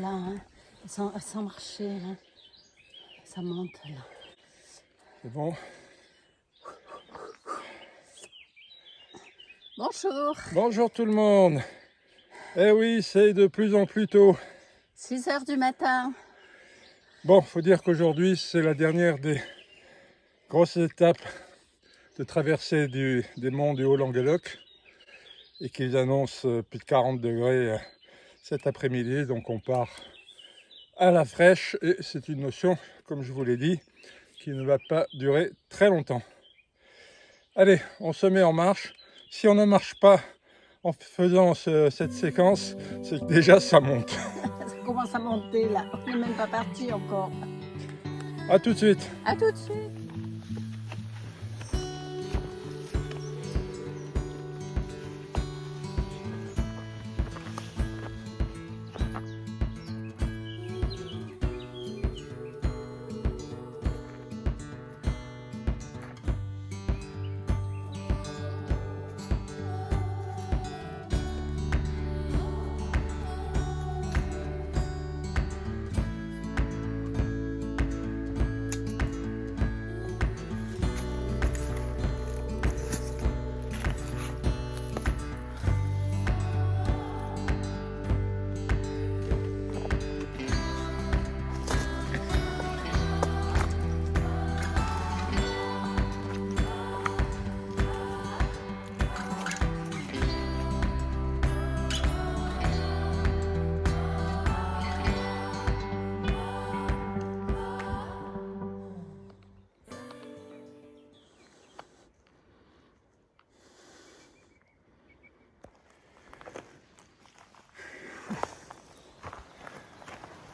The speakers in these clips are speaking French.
là, hein. Sans marcher, là. Ça monte, là. C'est bon. Bonjour. Bonjour tout le monde. Eh oui, c'est de plus en plus tôt. 6 heures du matin. Bon, faut dire qu'aujourd'hui, c'est la dernière des grosses étapes de traversée des monts du Haut-Languedoc et qu'ils annoncent plus de 40 degrés cet après-midi. Donc on part à la fraîche et c'est une notion, comme je vous l'ai dit, qui ne va pas durer très longtemps. Allez, on se met en marche. Si on ne marche pas en faisant cette séquence, c'est que déjà ça monte. Ça commence à monter, là. On n'est même pas parti encore. A tout de suite. À tout de suite.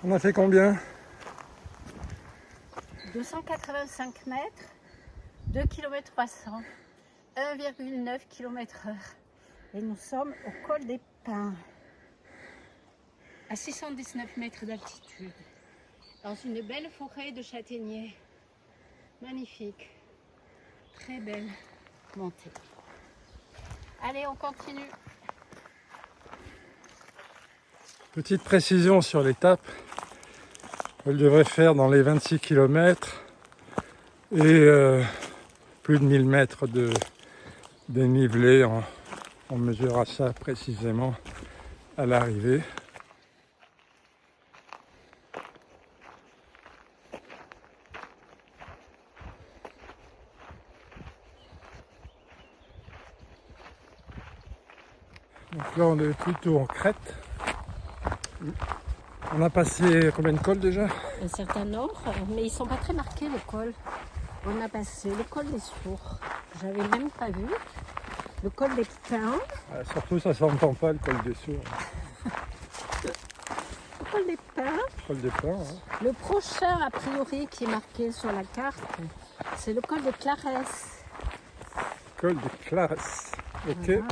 On a fait combien? 285 mètres, 2 km 300, 1,9 km/h. Et nous sommes au col des Pins, à 619 mètres d'altitude, dans une belle forêt de châtaigniers. Magnifique, très belle montée. Allez, on continue. Petite précision sur l'étape. Elle devrait faire dans les 26 km et plus de 1000 mètres de dénivelé. On mesurera ça précisément à l'arrivée. Donc là on est plutôt en crête. On a passé combien de cols déjà? Un certain nombre, mais ils ne sont pas très marqués, les cols. On a passé le col des Sourds, j'avais même pas vu. Le col des Pins. Surtout ça s'entend pas le col des Sourds. Le col des Pins. Le col des Pins. Hein. Le prochain, a priori, qui est marqué sur la carte, c'est le col de Clarès. Col de Clarès. Ok. Voilà.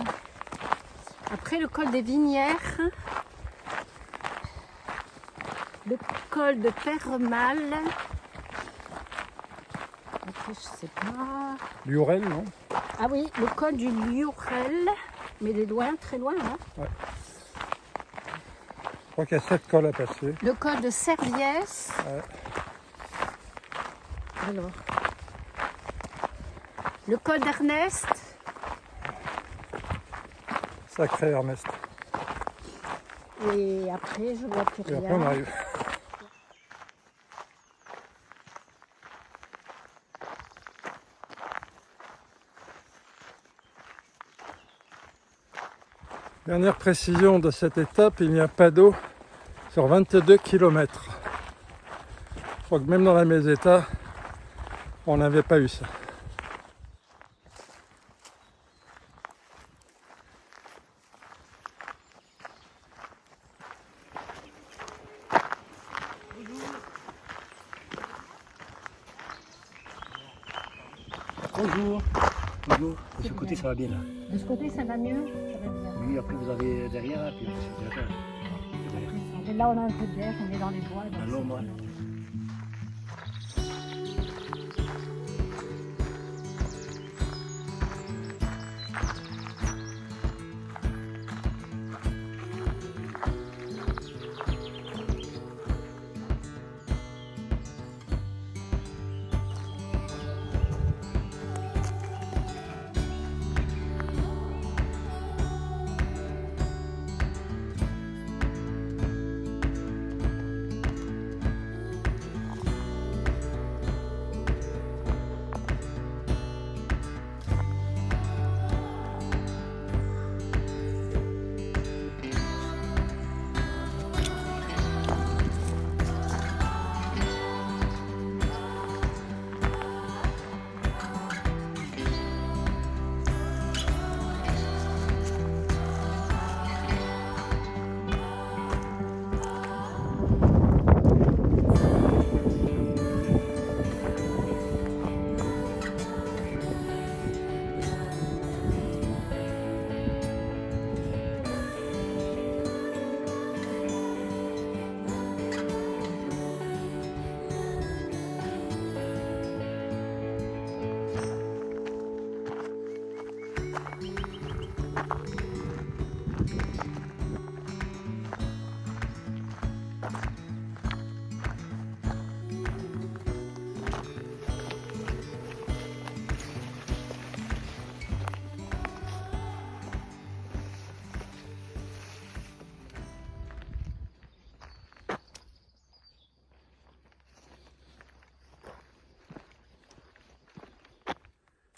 Après, le col des Vignières. Le col de Perremal. Après, je sais pas. Lurel, non? Ah oui, le col du Lurel, mais de loin, très loin. Hein. Ouais. Je crois qu'il y a 7 cols à passer. Le col de Serviès. Ouais. Alors. Le col d'Ernest. Sacré Ernest. Et après, je ne vois plus Et rien. après on arrive. Dernière précision de cette étape, il n'y a pas d'eau sur 22 km. Je crois que même dans la Meseta, on n'avait pas eu ça. Bonjour. Bonjour. De ce côté, ça va bien là. De ce côté, ça va mieux. Ça va bien. Oui, après vous avez derrière, puis c'est derrière. Et là, on a un peu d'air, on est dans les bois. À l'ombre.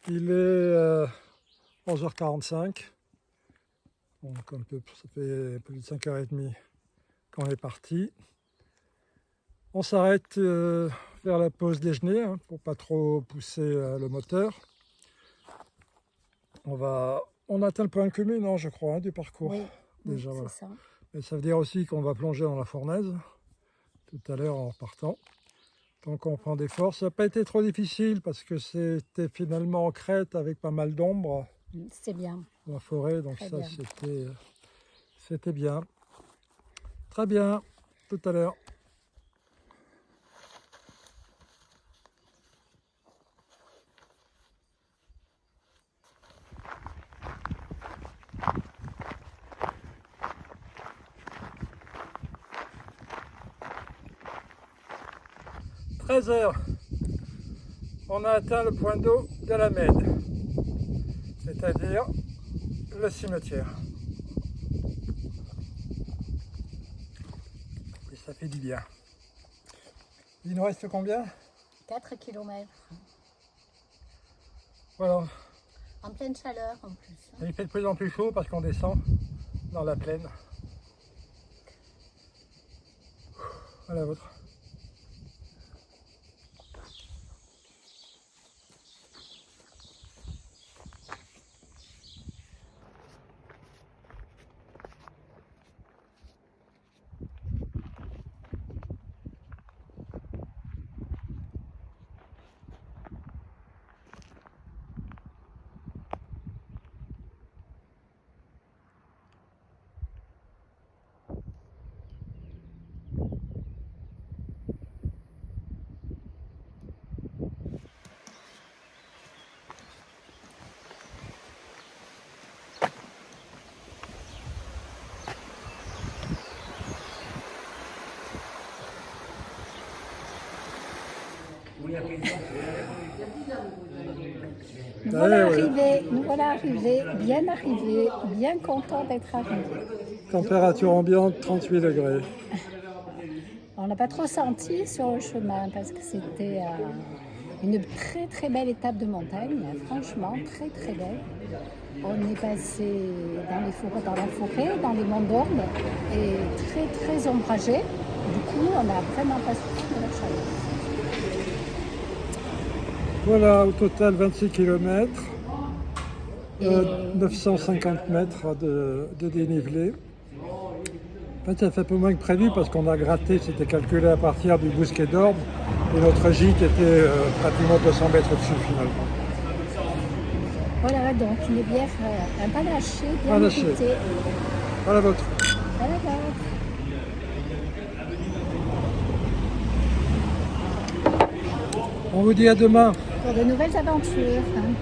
Il est 11h45. Donc ça fait plus de 5h30 qu'on est parti. On s'arrête vers la pause déjeuner hein, pour pas trop pousser le moteur. On atteint le point culminant, je crois, hein, du parcours. Oui, déjà. c'est Voilà. ça. Et ça veut dire aussi qu'on va plonger dans la fournaise tout à l'heure en repartant. Donc on prend des forces. Ça n'a pas été trop difficile parce que c'était finalement en crête avec pas mal d'ombre. C'est bien. La forêt, donc Très ça bien. c'était bien. Très bien, tout à l'heure. « 13h, on a atteint le point d'eau de la Mède, c'est-à-dire le cimetière. Et ça fait du bien. Il nous reste combien? 4 km. Voilà, En pleine chaleur en plus. il fait de plus en plus chaud parce qu'on descend dans la plaine. Voilà la vôtre. Nous voilà arrivés, bien contents d'être arrivés. Température ambiante 38 degrés. On n'a pas trop senti sur le chemin parce que c'était une très très belle étape de montagne, franchement très très belle. On est passé dans la forêt, dans les monts d'Orbe et très très ombragé. Du coup, on n'a vraiment pas souffert de la chaleur. Voilà, au total 26 km, 950 mètres de dénivelé. En fait, ça fait un peu moins que prévu parce qu'on a gratté, c'était calculé à partir du Bousquet d'Orbe et notre gîte était pratiquement 200 mètres au-dessus finalement. Voilà, donc une bière, un panaché bien Panaché. goûté. Voilà votre. Voilà, voilà. On vous dit à demain. Pour de nouvelles aventures. Hein.